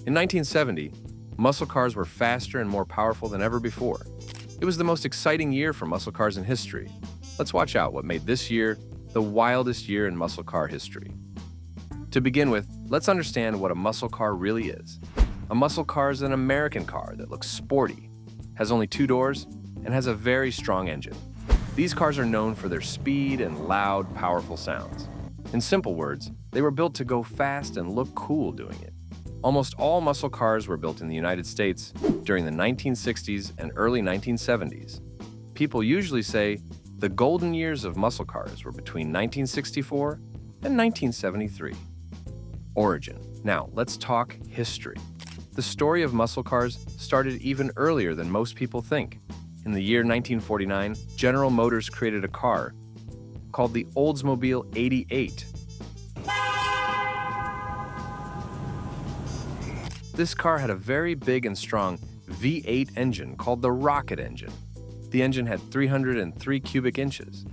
In 1970, muscle cars were faster and more powerful than ever before. It was the most exciting year for muscle cars in history. Let's watch out what made this year the wildest year in muscle car history. To begin with, let's understand what a muscle car really is. A muscle car is an American car that looks sporty, has only 2 doors, and has a very strong engine. These cars are known for their speed and loud, powerful sounds. In simple words, they were built to go fast and look cool doing it. Almost all muscle cars were built in the United States during the 1960s and early 1970s. People usually say the golden years of muscle cars were between 1964 and 1973. Origin. Now, let's talk history. The story of muscle cars started even earlier than most people think. In the year 1949, General Motors created a car called the Oldsmobile 88. This car had a very big and strong V8 engine called the rocket engine. The engine had 303 cubic inches.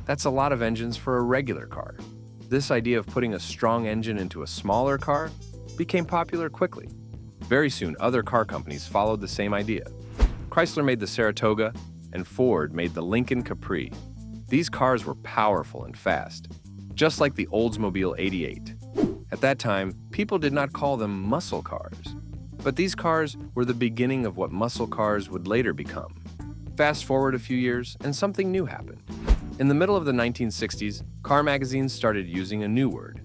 That's a lot of engines for a regular car. This idea of putting a strong engine into a smaller car became popular quickly. Very soon, other car companies followed the same idea. Chrysler made the Saratoga, and Ford made the Lincoln Capri. These cars were powerful and fast, just like the Oldsmobile 88. At that time, people did not call them muscle cars. But these cars were the beginning of what muscle cars would later become. Fast forward a few years, and something new happened. In the middle of the 1960s, car magazines started using a new word,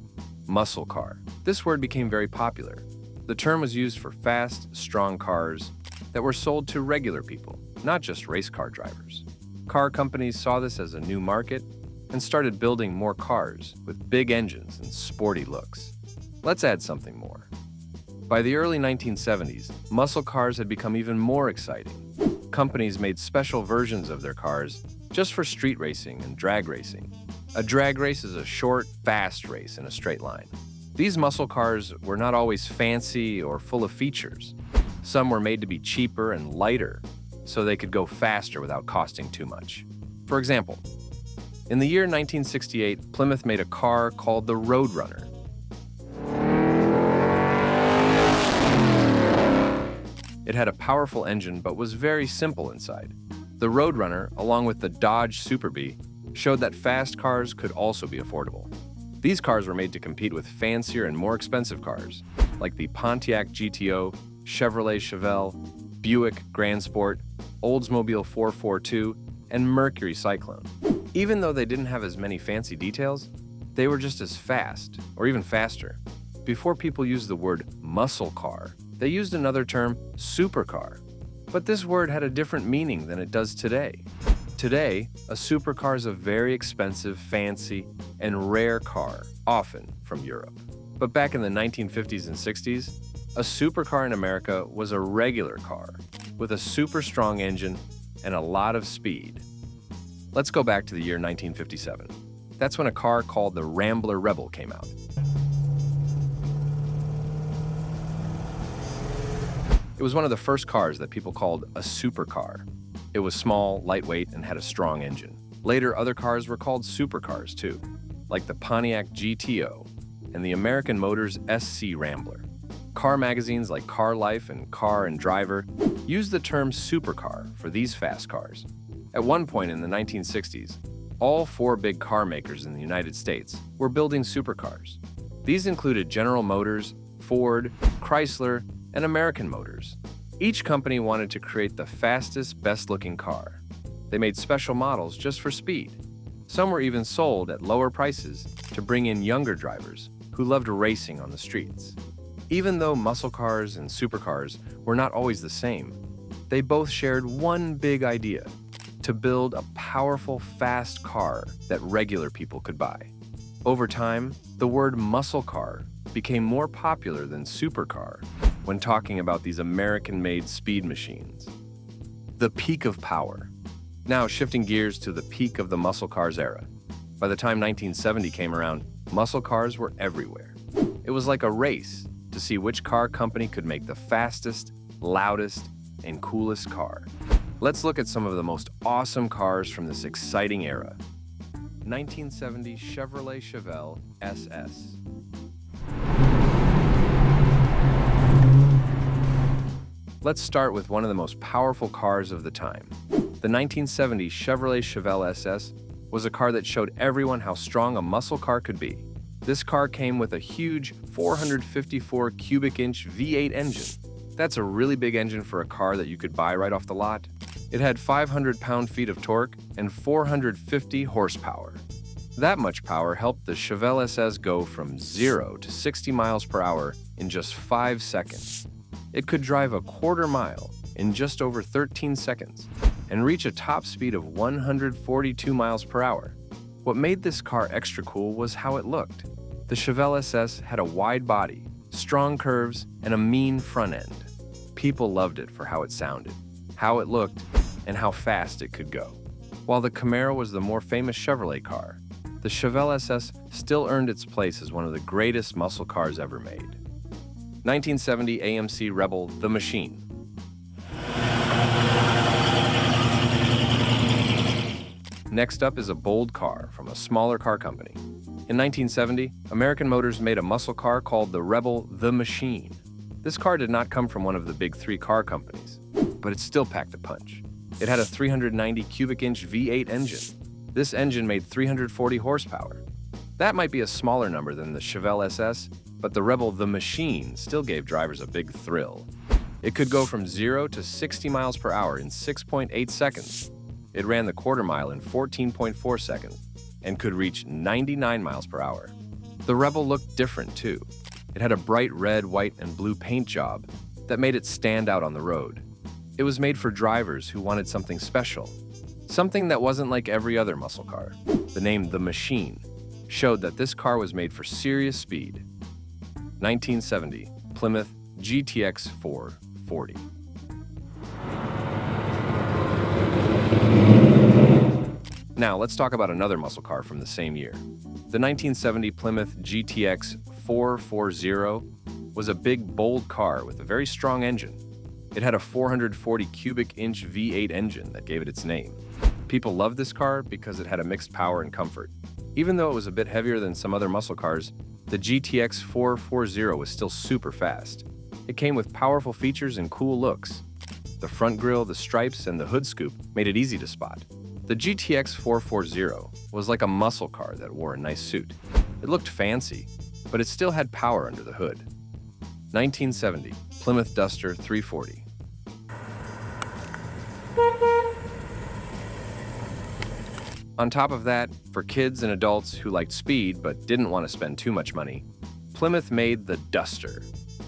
muscle car. This word became very popular. The term was used for fast, strong cars that were sold to regular people, not just race car drivers. Car companies saw this as a new market and started building more cars with big engines and sporty looks. Let's add something more. By the early 1970s, muscle cars had become even more exciting. Companies made special versions of their cars just for street racing and drag racing. A drag race is a short, fast race in a straight line. These muscle cars were not always fancy or full of features. Some were made to be cheaper and lighter, so they could go faster without costing too much. For example, in the year 1968, Plymouth made a car called the Roadrunner. It had a powerful engine but was very simple inside. The Roadrunner, along with the Dodge Super Bee, showed that fast cars could also be affordable. These cars were made to compete with fancier and more expensive cars, like the Pontiac GTO, Chevrolet Chevel, Buick Grand Sport, Oldsmobile 442, and Mercury Cyclone. Even though they didn't have as many fancy details, they were just as fast, or even faster. Before people used the word muscle car, they used another term, supercar. But this word had a different meaning than it does today. Today, a supercar is a very expensive, fancy, and rare car, often from Europe. But back in the 1950s and 60s, a supercar in America was a regular car with a super strong engine and a lot of speed. Let's go back to the year 1957. That's when a car called the Rambler Rebel came out. It was one of the first cars that people called a supercar. It was small, lightweight, and had a strong engine. Later, other cars were called supercars too, like the Pontiac GTO and the American Motors SC Rambler. Car magazines like Car Life and Car and Driver used the term supercar for these fast cars. At one point in the 1960s, all 4 big car makers in the United States were building supercars. These included General Motors, Ford, Chrysler, and American Motors. Each company wanted to create the fastest, best-looking car. They made special models just for speed. Some were even sold at lower prices to bring in younger drivers who loved racing on the streets. Even though muscle cars and supercars were not always the same, they both shared one big idea: to build a powerful, fast car that regular people could buy. Over time, the word muscle car became more popular than supercar when talking about these American-made speed machines. The peak of power. Now shifting gears to the peak of the muscle cars era. By the time 1970 came around, muscle cars were everywhere. It was like a race to see which car company could make the fastest, loudest, and coolest car. Let's look at some of the most awesome cars from this exciting era. 1970 Chevrolet Chevel SS. Let's start with one of the most powerful cars of the time. The 1970 Chevrolet Chevel SS was a car that showed everyone how strong a muscle car could be. This car came with a huge 454 cubic inch V8 engine. That's a really big engine for a car that you could buy right off the lot. It had 500 pound-feet of torque and 450 horsepower. That much power helped the Chevel SS go from 0 to 60 miles per hour in just 5 seconds. It could drive a quarter mile in just over 13 seconds and reach a top speed of 142 miles per hour. What made this car extra cool was how it looked. The Chevel SS had a wide body, strong curves, and a mean front end. People loved it for how it sounded, how it looked, and how fast it could go. While the Camaro was the more famous Chevrolet car, the Chevel SS still earned its place as one of the greatest muscle cars ever made. 1970 AMC Rebel The Machine. Next up is a bold car from a smaller car company. In 1970, American Motors made a muscle car called the Rebel The Machine. This car did not come from one of the big three car companies, but it still packed a punch. It had a 390 cubic inch V8 engine. This engine made 340 horsepower. That might be a smaller number than the Chevel SS, but the Rebel The Machine still gave drivers a big thrill. It could go from 0 to 60 miles per hour in 6.8 seconds. It ran the quarter mile in 14.4 seconds and could reach 99 miles per hour. The Rebel looked different too. It had a bright red, white, and blue paint job that made it stand out on the road. It was made for drivers who wanted something special, something that wasn't like every other muscle car. The name The Machine showed that this car was made for serious speed. 1970 Plymouth GTX 440. Now, let's talk about another muscle car from the same year. The 1970 Plymouth GTX 440 was a big, bold car with a very strong engine. It had a 440 cubic inch V8 engine that gave it its name. People loved this car because it had a mixed power and comfort. Even though it was a bit heavier than some other muscle cars, the GTX 440 was still super fast. It came with powerful features and cool looks. The front grille, the stripes, and the hood scoop made it easy to spot. The GTX 440 was like a muscle car that wore a nice suit. It looked fancy, but it still had power under the hood. 1970 Plymouth Duster 340. On top of that, for kids and adults who liked speed but didn't want to spend too much money, Plymouth made the Duster.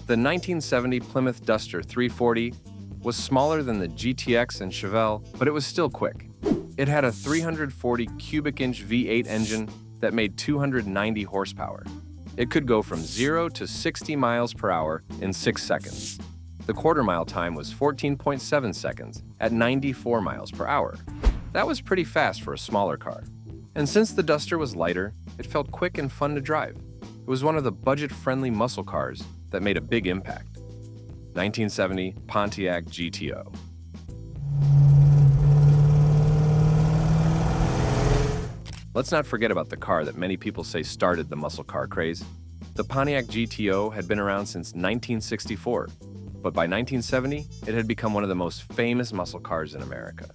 The 1970 Plymouth Duster 340 was smaller than the GTX and Chevel, but it was still quick. It had a 340 cubic inch V8 engine that made 290 horsepower. It could go from 0 to 60 miles per hour in 6 seconds. The quarter mile time was 14.7 seconds at 94 miles per hour. That was pretty fast for a smaller car. And since the Duster was lighter, it felt quick and fun to drive. It was one of the budget-friendly muscle cars that made a big impact. 1970 Pontiac GTO. Let's not forget about the car that many people say started the muscle car craze. The Pontiac GTO had been around since 1964, but by 1970, it had become one of the most famous muscle cars in America.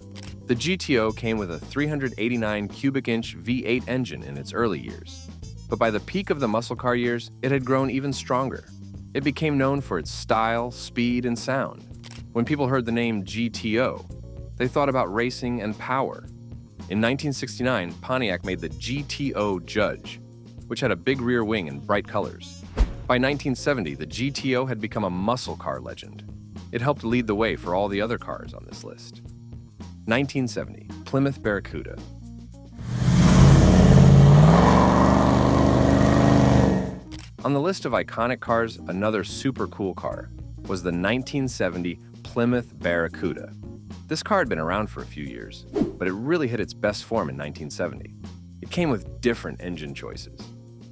The GTO came with a 389 cubic inch V8 engine in its early years, but by the peak of the muscle car years, it had grown even stronger. It became known for its style, speed, and sound. When people heard the name GTO, they thought about racing and power. In 1969, Pontiac made the GTO Judge, which had a big rear wing and bright colors. By 1970, the GTO had become a muscle car legend. It helped lead the way for all the other cars on this list. 1970 Plymouth Barracuda. On the list of iconic cars, another super cool car was the 1970 Plymouth Barracuda. This car had been around for a few years, but it really hit its best form in 1970. It came with different engine choices,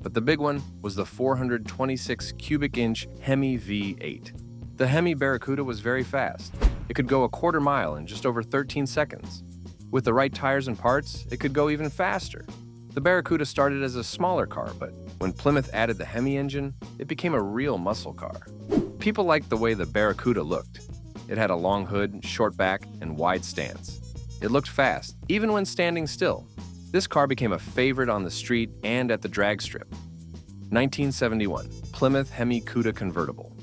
but the big one was the 426 cubic inch Hemi V8. The Hemi Barracuda was very fast. It could go a quarter mile in just over 13 seconds. With the right tires and parts, it could go even faster. The Barracuda started as a smaller car, but when Plymouth added the Hemi engine, it became a real muscle car. People liked the way the Barracuda looked. It had a long hood, short back, and wide stance. It looked fast, even when standing still. This car became a favorite on the street and at the drag strip. 1971, Plymouth Hemi Cuda convertible.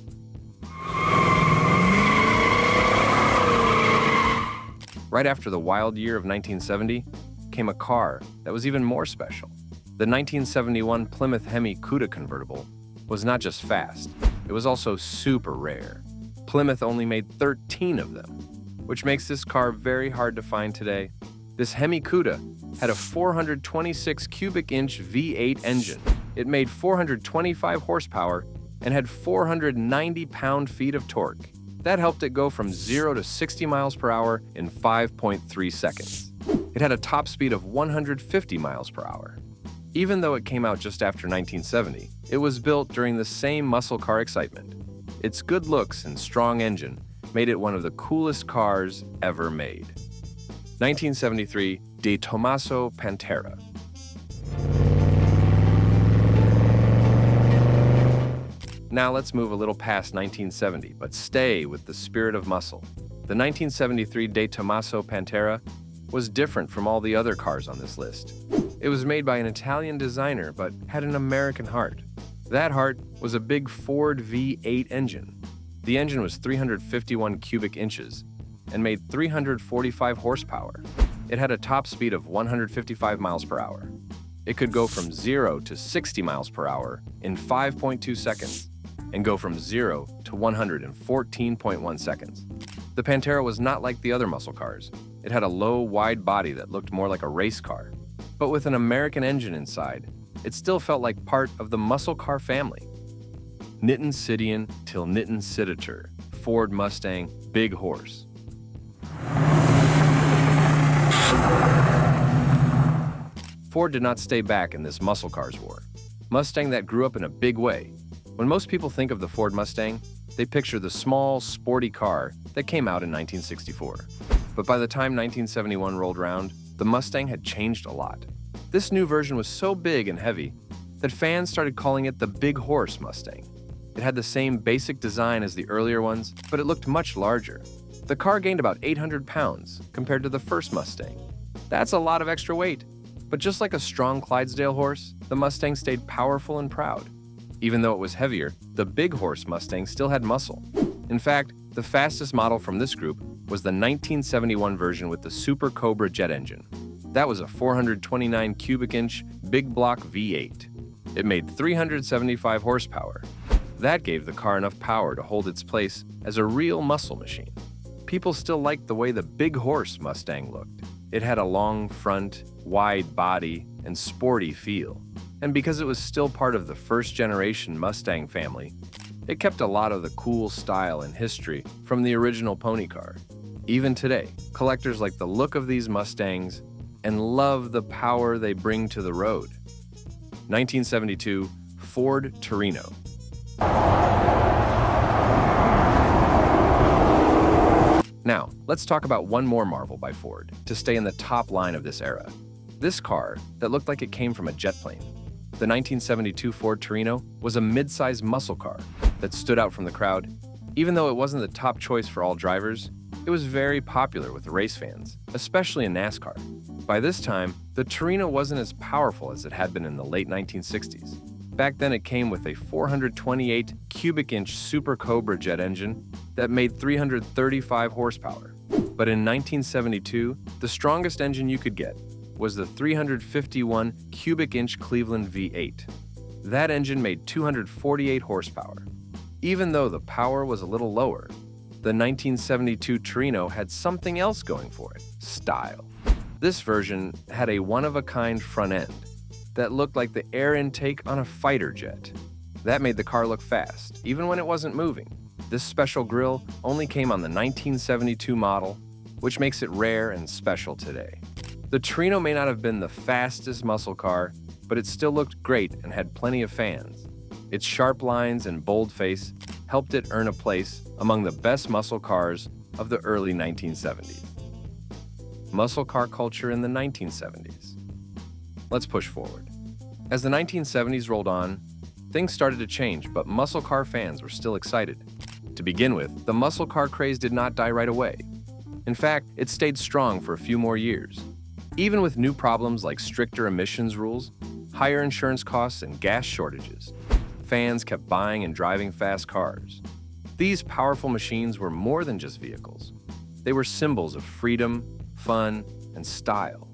Right after the wild year of 1970 came a car that was even more special. The 1971 Plymouth Hemi Cuda convertible was not just fast, it was also super rare. Plymouth only made 13 of them, which makes this car very hard to find today. This Hemi Cuda had a 426 cubic inch V8 engine. It made 425 horsepower and had 490 pound-feet of torque. That helped it go from 0 to 60 miles per hour in 5.3 seconds. It had a top speed of 150 miles per hour. Even though it came out just after 1970, it was built during the same muscle car excitement. Its good looks and strong engine made it one of the coolest cars ever made. 1973 Detomaso Panta. Now let's move a little past 1970, but stay with the spirit of muscle. The 1973 Detomaso Panta was different from all the other cars on this list. It was made by an Italian designer, but had an American heart. That heart was a big Ford V8 engine. The engine was 351 cubic inches and made 345 horsepower. It had a top speed of 155 miles per hour. It could go from 0 to 60 miles per hour in 5.2 seconds and go from 0 to 114.1 seconds. The Panta was not like the other muscle cars. It had a low, wide body that looked more like a race car. But with an American engine inside, it still felt like part of the muscle car family. Nitten Sidian till Nitten Siditor, Ford Mustang, big horse. Ford did not stay back in this muscle cars war. Mustang that grew up in a big way. When most people think of the Ford Mustang, they picture the small, sporty car that came out in 1964. But by the time 1971 rolled around, the Mustang had changed a lot. This new version was so big and heavy that fans started calling it the Big Horse Mustang. It had the same basic design as the earlier ones, but it looked much larger. The car gained about 800 pounds compared to the first Mustang. That's a lot of extra weight. But just like a strong Clydesdale horse, the Mustang stayed powerful and proud. Even though it was heavier, the Big Horse Mustang still had muscle. In fact, the fastest model from this group was the 1971 version with the Super Cobra jet engine. That was a 429 cubic inch big block V8. It made 375 horsepower. That gave the car enough power to hold its place as a real muscle machine. People still liked the way the Big Horse Mustang looked. It had a long front, wide body, and sporty feel. And because it was still part of the first-generation Mustang family, it kept a lot of the cool style and history from the original pony car. Even today, collectors like the look of these Mustangs and love the power they bring to the road. 1972 Ford Torino. Now, let's talk about one more marvel by Ford to stay in the top line of this era. This car that looked like it came from a jet plane. The 1972 Ford Torino was a mid-size muscle car that stood out from the crowd. Even though it wasn't the top choice for all drivers, it was very popular with the race fans, especially in NASCAR. By this time, the Torino wasn't as powerful as it had been in the late 1960s. Back then, it came with a 428 cubic inch Super Cobra jet engine that made 335 horsepower. But in 1972, the strongest engine you could get was the 351 cubic inch Cleveland V8. That engine made 248 horsepower. Even though the power was a little lower, the 1972 Torino had something else going for it: style. This version had a one-of-a-kind front end that looked like the air intake on a fighter jet. That made the car look fast, even when it wasn't moving. This special grille only came on the 1972 model, which makes it rare and special today. The Torino may not have been the fastest muscle car, but it still looked great and had plenty of fans. Its sharp lines and bold face helped it earn a place among the best muscle cars of the early 1970s. Muscle car culture in the 1970s. Let's push forward. As the 1970s rolled on, things started to change, but muscle car fans were still excited. To begin with, the muscle car craze did not die right away. In fact, it stayed strong for a few more years. Even with new problems like stricter emissions rules, higher insurance costs, and gas shortages, fans kept buying and driving fast cars. These powerful machines were more than just vehicles. They were symbols of freedom, fun, and style.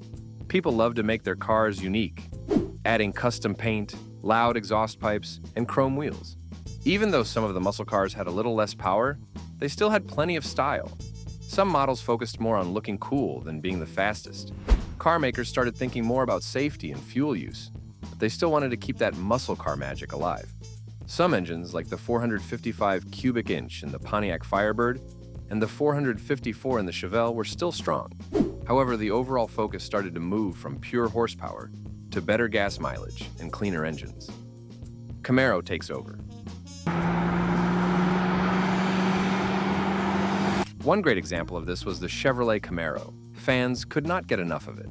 People loved to make their cars unique, adding custom paint, loud exhaust pipes, and chrome wheels. Even though some of the muscle cars had a little less power, they still had plenty of style. Some models focused more on looking cool than being the fastest. Car makers started thinking more about safety and fuel use, but they still wanted to keep that muscle car magic alive. Some engines, like the 455 cubic inch in the Pontiac Firebird and the 454 in the Chevel, were still strong. However, the overall focus started to move from pure horsepower to better gas mileage and cleaner engines. Camaro takes over. One great example of this was the Chevrolet Camaro. Fans could not get enough of it.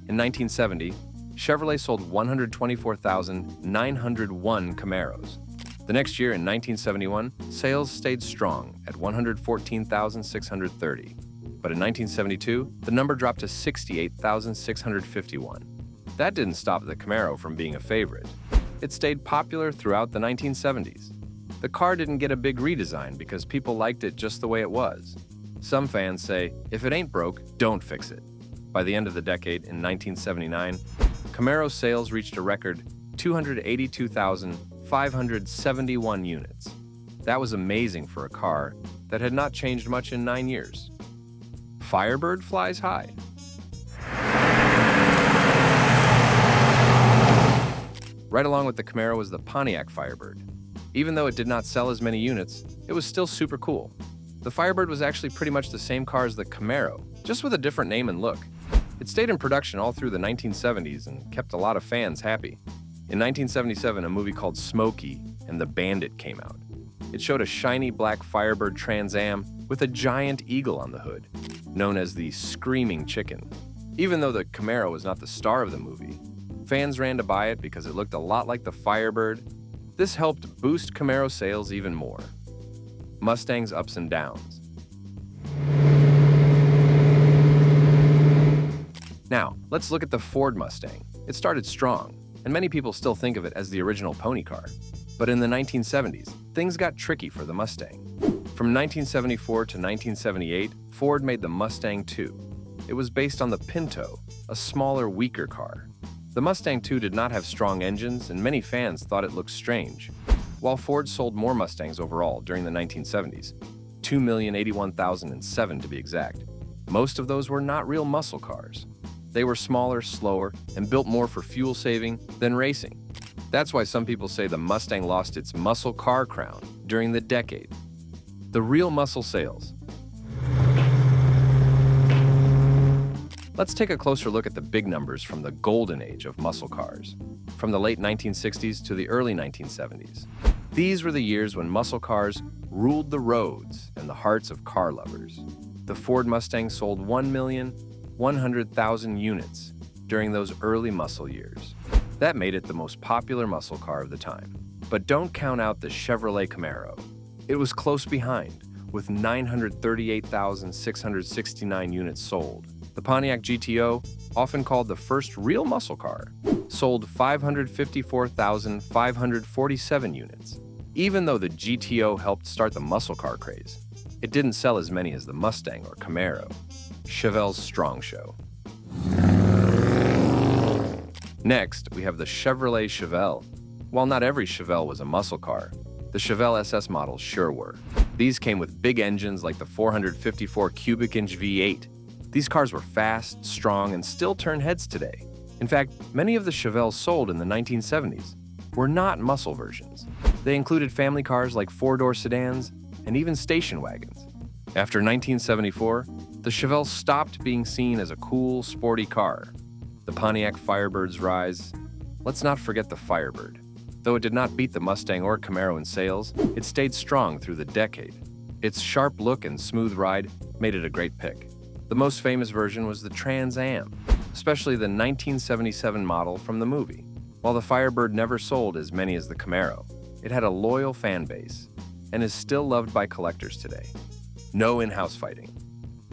In 1970, Chevrolet sold 124,901 Camaros. The next year, in 1971, sales stayed strong at 114,630. But in 1972, the number dropped to 68,651. That didn't stop the Camaro from being a favorite. It stayed popular throughout the 1970s. The car didn't get a big redesign because people liked it just the way it was. Some fans say, if it ain't broke, don't fix it. By the end of the decade, in 1979, Camaro sales reached a record 282,571 units. That was amazing for a car that had not changed much in 9 years. Firebird flies high. Right along with the Camaro was the Pontiac Firebird. Even though it did not sell as many units, it was still super cool. The Firebird was actually pretty much the same car as the Camaro, just with a different name and look. It stayed in production all through the 1970s and kept a lot of fans happy. In 1977, a movie called Smokey and the Bandit came out. It showed a shiny black Firebird Trans Am with a giant eagle on the hood, known as the Screaming Chicken. Even though the Camaro was not the star of the movie, fans ran to buy it because it looked a lot like the Firebird. This helped boost Camaro sales even more. Mustang's ups and downs. Now, let's look at the Ford Mustang. It started strong, and many people still think of it as the original pony car. But in the 1970s, things got tricky for the Mustang. From 1974 to 1978, Ford made the Mustang II. It was based on the Pinto, a smaller, weaker car. The Mustang II did not have strong engines, and many fans thought it looked strange. While Ford sold more Mustangs overall during the 1970s, 2,081,007 to be exact, most of those were not real muscle cars. They were smaller, slower, and built more for fuel saving than racing. That's why some people say the Mustang lost its muscle car crown during the decade. The real muscle sales. Let's take a closer look at the big numbers from the golden age of muscle cars, from the late 1960s to the early 1970s. These were the years when muscle cars ruled the roads and the hearts of car lovers. The Ford Mustang sold 1,100,000 units during those early muscle years. That made it the most popular muscle car of the time. But don't count out the Chevrolet Camaro. It was close behind, with 938,669 units sold. The Pontiac GTO, often called the first real muscle car, sold 554,547 units. Even though the GTO helped start the muscle car craze, it didn't sell as many as the Mustang or Camaro. Chevel's strong show. Next, we have the Chevrolet Chevel. While not every Chevel was a muscle car, the Chevel SS models sure were. These came with big engines like the 454 cubic inch V8. These cars were fast, strong, and still turn heads today. In fact, many of the Chevels sold in the 1970s were not muscle versions. They included family cars like four-door sedans and even station wagons. After 1974, the Chevel stopped being seen as a cool, sporty car. The Pontiac Firebird's rise. Let's not forget the Firebird. Though it did not beat the Mustang or Camaro in sales, it stayed strong through the decade. Its sharp look and smooth ride made it a great pick. The most famous version was the Trans Am, especially the 1977 model from the movie. While the Firebird never sold as many as the Camaro, it had a loyal fan base. and is still loved by collectors today. No in-house fighting.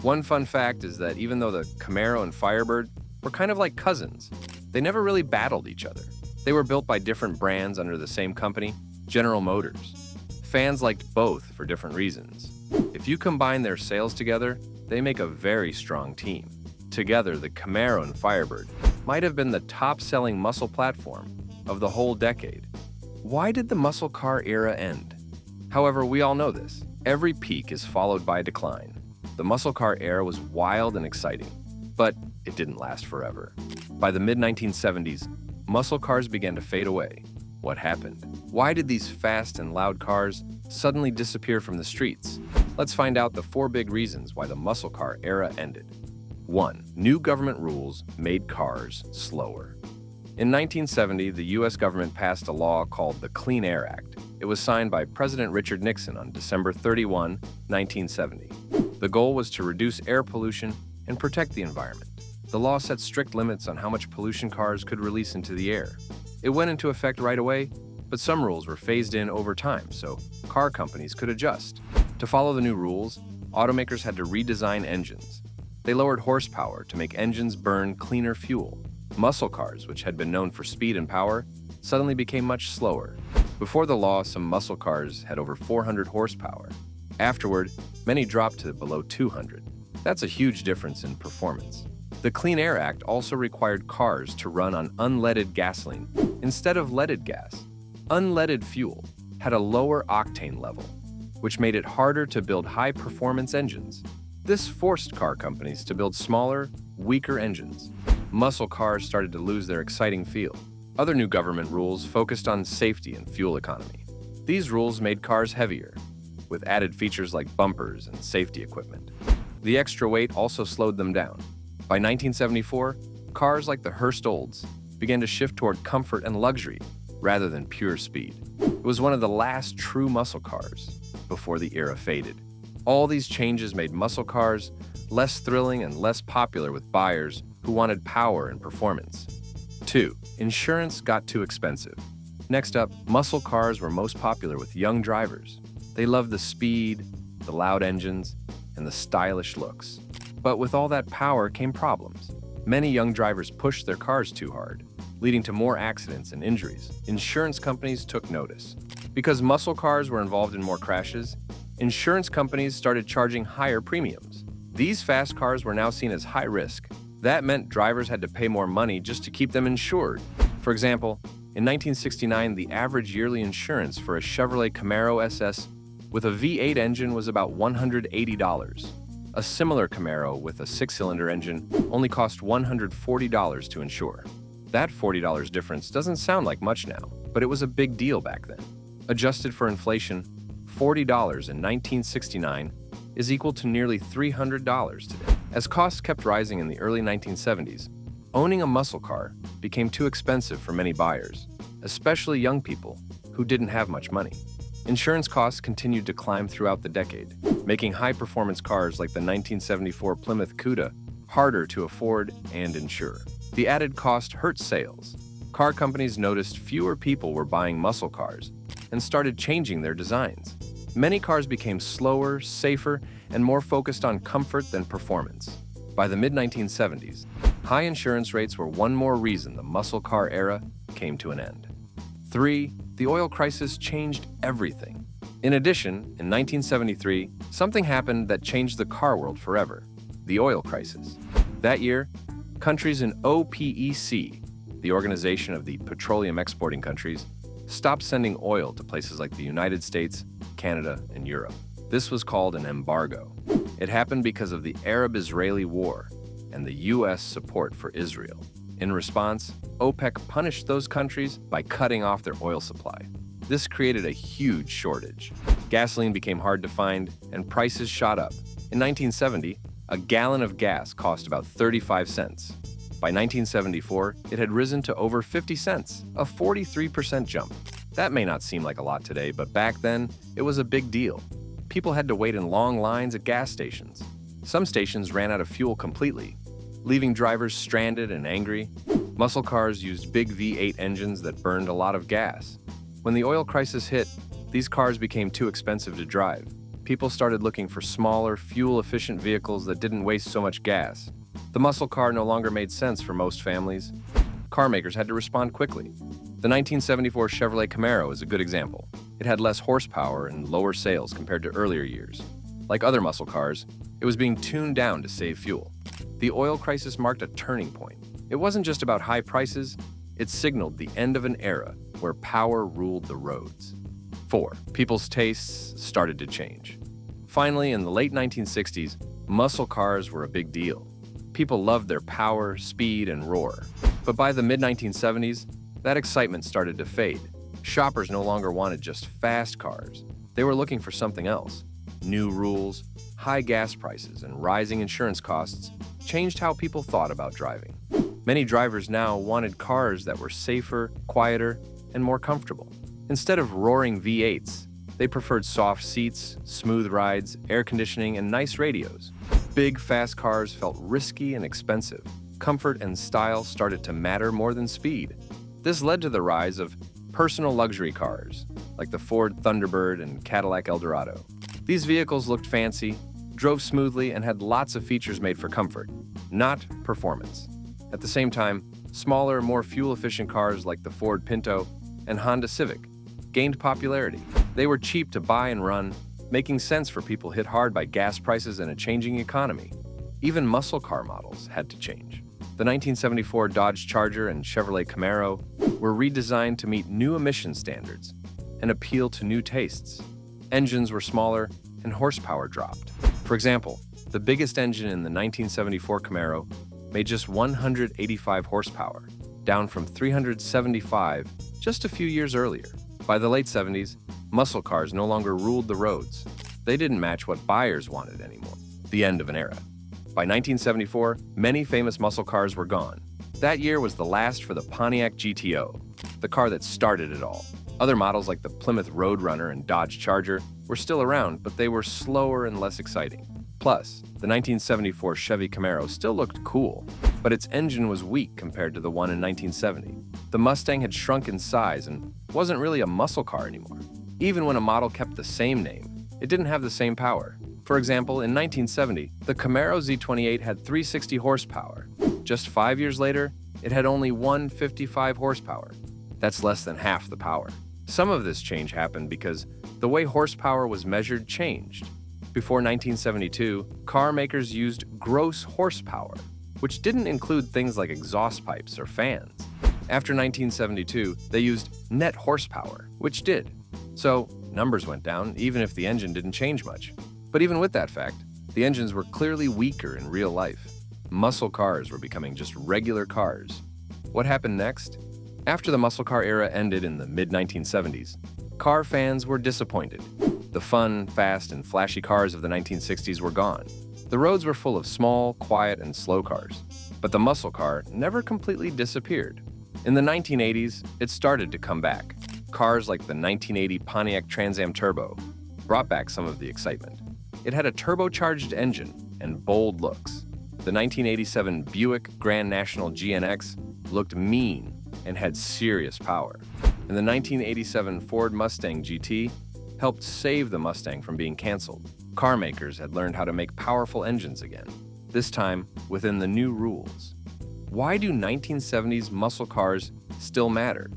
One fun fact is that even though the Camaro and Firebird were kind of like cousins, they never really battled each other. They were built by different brands under the same company, General Motors. Fans liked both for different reasons. If you combine their sales together, they make a very strong team. Together, the Camaro and Firebird might have been the top-selling muscle platform of the whole decade. Why did the muscle car era end? However, we all know this. Every peak is followed by a decline. The muscle car era was wild and exciting, but it didn't last forever. By the mid-1970s, muscle cars began to fade away. What happened? Why did these fast and loud cars suddenly disappear from the streets? Let's find out the 4 big reasons why the muscle car era ended. 1. New government rules made cars slower. In 1970, the U.S. government passed a law called the Clean Air Act. It was signed by President Richard Nixon on December 31, 1970. The goal was to reduce air pollution and protect the environment. The law set strict limits on how much pollution cars could release into the air. It went into effect right away, but some rules were phased in over time so car companies could adjust. To follow the new rules, automakers had to redesign engines. They lowered horsepower to make engines burn cleaner fuel. Muscle cars, which had been known for speed and power, suddenly became much slower. Before the law, some muscle cars had over 400 horsepower. Afterward, many dropped to below 200. That's a huge difference in performance. The Clean Air Act also required cars to run on unleaded gasoline instead of leaded gas. Unleaded fuel had a lower octane level, which made it harder to build high-performance engines. This forced car companies to build smaller, weaker engines. Muscle cars started to lose their exciting feel. Other new government rules focused on safety and fuel economy. These rules made cars heavier, with added features like bumpers and safety equipment. The extra weight also slowed them down. By 1974, cars like the Hurst Olds began to shift toward comfort and luxury rather than pure speed. It was one of the last true muscle cars before the era faded. All these changes made muscle cars less thrilling and less popular with buyers who wanted power and performance. 2. Insurance got too expensive. Next up, muscle cars were most popular with young drivers. They loved the speed, the loud engines, and the stylish looks. But with all that power came problems. Many young drivers pushed their cars too hard, leading to more accidents and injuries. Insurance companies took notice. Because muscle cars were involved in more crashes, insurance companies started charging higher premiums. These fast cars were now seen as high risk. That meant drivers had to pay more money just to keep them insured. For example, in 1969, the average yearly insurance for a Chevrolet Camaro SS with a V8 engine was about $180. A similar Camaro with a 6-cylinder engine only cost $140 to insure. That $40 difference doesn't sound like much now, but it was a big deal back then. Adjusted for inflation, $40 in 1969 is equal to nearly $300 today. As costs kept rising in the early 1970s, owning a muscle car became too expensive for many buyers, especially young people who didn't have much money. Insurance costs continued to climb throughout the decade, making high-performance cars like the 1974 Plymouth Cuda harder to afford and insure. The added cost hurt sales. Car companies noticed fewer people were buying muscle cars and started changing their designs. Many cars became slower, safer, and more focused on comfort than performance. By the mid-1970s, high insurance rates were one more reason the muscle car era came to an end. 3. The oil crisis changed everything. In addition, in 1973, something happened that changed the car world forever: the oil crisis. That year, countries in OPEC, the Organization of the Petroleum Exporting Countries, stopped sending oil to places like the United States, Canada, and Europe. This was called an embargo. It happened because of the Arab-Israeli War and the U.S. support for Israel. In response, OPEC punished those countries by cutting off their oil supply. This created a huge shortage. Gasoline became hard to find, and prices shot up. In 1970, a gallon of gas cost about 35 cents. By 1974, it had risen to over 50 cents, a 43% jump. That may not seem like a lot today, but back then, it was a big deal. People had to wait in long lines at gas stations. Some stations ran out of fuel completely, leaving drivers stranded and angry. Muscle cars used big V8 engines that burned a lot of gas. When the oil crisis hit, these cars became too expensive to drive. People started looking for smaller, fuel-efficient vehicles that didn't waste so much gas. The muscle car no longer made sense for most families. Car makers had to respond quickly. The 1974 Chevrolet Camaro is a good example. It had less horsepower and lower sales compared to earlier years. Like other muscle cars, it was being tuned down to save fuel. The oil crisis marked a turning point. It wasn't just about high prices, it signaled the end of an era where power ruled the roads. 4. People's tastes started to change. Finally, in the late 1960s, muscle cars were a big deal. People loved their power, speed, and roar. But by the mid-1970s, that excitement started to fade. Shoppers no longer wanted just fast cars. They were looking for something else. New rules, high gas prices, and rising insurance costs changed how people thought about driving. Many drivers now wanted cars that were safer, quieter, and more comfortable. Instead of roaring V8s, they preferred soft seats, smooth rides, air conditioning, and nice radios. Big, fast cars felt risky and expensive. Comfort and style started to matter more than speed. This led to the rise of personal luxury cars, like the Ford Thunderbird and Cadillac Eldorado. These vehicles looked fancy, drove smoothly, and had lots of features made for comfort, not performance. At the same time, smaller, more fuel-efficient cars like the Ford Pinto and Honda Civic gained popularity. They were cheap to buy and run, making sense for people hit hard by gas prices and a changing economy. Even muscle car models had to change. The 1974 Dodge Charger and Chevrolet Camaro were redesigned to meet new emission standards and appeal to new tastes. Engines were smaller and horsepower dropped. For example, the biggest engine in the 1974 Camaro made just 185 horsepower, down from 375 just a few years earlier. By the late 70s, muscle cars no longer ruled the roads. They didn't match what buyers wanted anymore. The end of an era. By 1974, many famous muscle cars were gone. That year was the last for the Pontiac GTO, the car that started it all. Other models like the Plymouth Roadrunner and Dodge Charger were still around, but they were slower and less exciting. Plus, the 1974 Chevy Camaro still looked cool, but its engine was weak compared to the one in 1970. The Mustang had shrunk in size and wasn't really a muscle car anymore. Even when a model kept the same name, it didn't have the same power. For example, in 1970, the Camaro Z28 had 360 horsepower. Just 5 years later, it had only 155 horsepower. That's less than half the power. Some of this change happened because the way horsepower was measured changed. Before 1972, car makers used gross horsepower, which didn't include things like exhaust pipes or fans. After 1972, they used net horsepower, which did. So, numbers went down, even if the engine didn't change much. But even with that fact, the engines were clearly weaker in real life. Muscle cars were becoming just regular cars. What happened next? After the muscle car era ended in the mid-1970s, car fans were disappointed. The fun, fast, and flashy cars of the 1960s were gone. The roads were full of small, quiet, and slow cars. But the muscle car never completely disappeared. In the 1980s, it started to come back. Cars like the 1980 Pontiac Trans Am Turbo brought back some of the excitement. It had a turbocharged engine and bold looks. The 1987 Buick Grand National GNX looked mean and had serious power. And the 1987 Ford Mustang GT helped save the Mustang from being canceled. Car makers had learned how to make powerful engines again, this time within the new rules. Why do 1970s muscle cars still matter?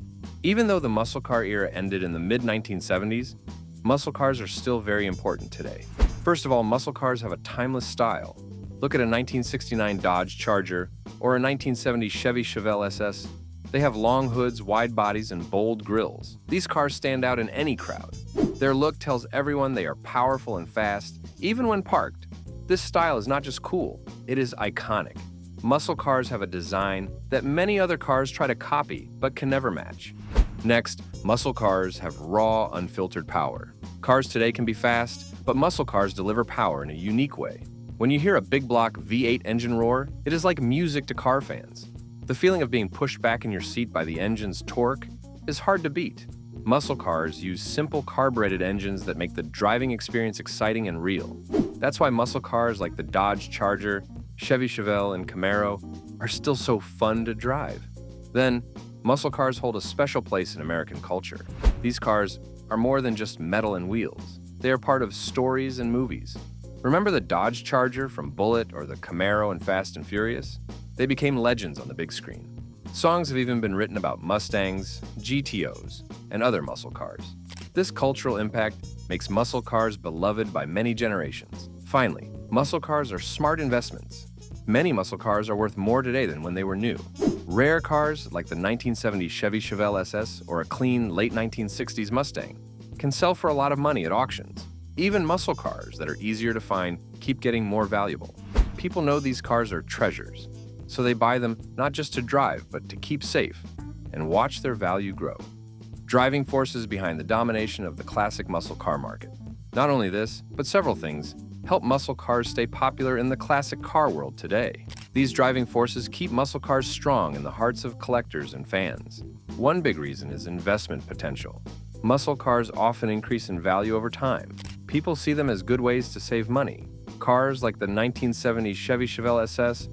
Even though the muscle car era ended in the mid-1970s, muscle cars are still very important today. First of all, muscle cars have a timeless style. Look at a 1969 Dodge Charger or a 1970 Chevy Chevel SS. They have long hoods, wide bodies, and bold grills. These cars stand out in any crowd. Their look tells everyone they are powerful and fast, even when parked. This style is not just cool, it is iconic. Muscle cars have a design that many other cars try to copy, but can never match. Next, muscle cars have raw, unfiltered power. Cars today can be fast, but muscle cars deliver power in a unique way. When you hear a big block V8 engine roar, it is like music to car fans. The feeling of being pushed back in your seat by the engine's torque is hard to beat. Muscle cars use simple carbureted engines that make the driving experience exciting and real. That's why muscle cars like the Dodge Charger, Chevy Chevelle, and Camaro are still so fun to drive. Then, muscle cars hold a special place in American culture. These cars are more than just metal and wheels. They are part of stories and movies. Remember the Dodge Charger from Bullitt or the Camaro in Fast and Furious? They became legends on the big screen. Songs have even been written about Mustangs, GTOs, and other muscle cars. This cultural impact makes muscle cars beloved by many generations. Finally, muscle cars are smart investments. Many muscle cars are worth more today than when they were new. Rare cars like the 1970 Chevy Chevel SS or a clean late 1960s Mustang can sell for a lot of money at auctions. Even muscle cars that are easier to find keep getting more valuable. People know these cars are treasures, so they buy them not just to drive, but to keep safe and watch their value grow. Driving forces behind the domination of the classic muscle car market. Not only this, but several things help muscle cars stay popular in the classic car world today. These driving forces keep muscle cars strong in the hearts of collectors and fans. One big reason is investment potential. Muscle cars often increase in value over time. People see them as good ways to save money. Cars like the 1970 Chevy Chevel SS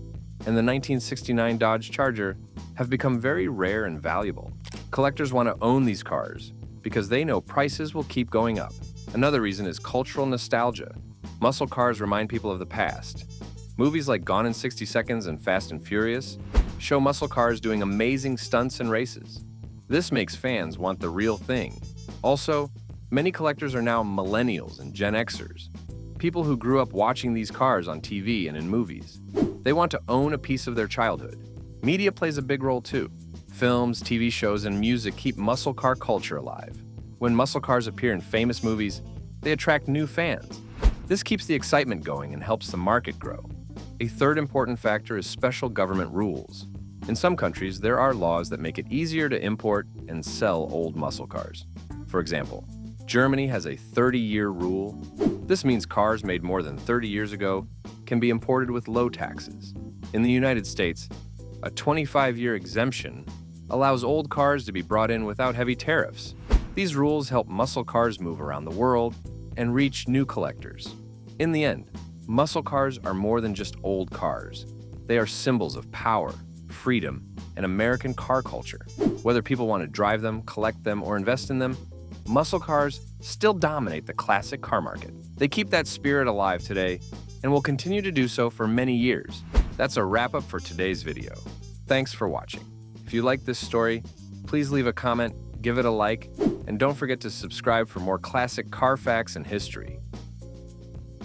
and the 1969 Dodge Charger have become very rare and valuable. Collectors want to own these cars because they know prices will keep going up. Another reason is cultural nostalgia. Muscle cars remind people of the past. Movies like Gone in 60 Seconds and Fast and Furious show muscle cars doing amazing stunts and races. This makes fans want the real thing. Also, many collectors are now millennials and Gen Xers, people who grew up watching these cars on TV and in movies. They want to own a piece of their childhood. Media plays a big role too. Films, TV shows, and music keep muscle car culture alive. When muscle cars appear in famous movies, they attract new fans. This keeps the excitement going and helps the market grow. A third important factor is special government rules. In some countries, there are laws that make it easier to import and sell old muscle cars. For example, Germany has a 30-year rule. This means cars made more than 30 years ago can be imported with low taxes. In the United States, a 25-year exemption allows old cars to be brought in without heavy tariffs. These rules help muscle cars move around the world and reach new collectors. In the end, muscle cars are more than just old cars. They are symbols of power, freedom, and American car culture. Whether people want to drive them, collect them, or invest in them, muscle cars still dominate the classic car market. They keep that spirit alive today and will continue to do so for many years. That's a wrap-up for today's video. Thanks for watching. If you like this story, please leave a comment, give it a like, and don't forget to subscribe for more classic car facts and history.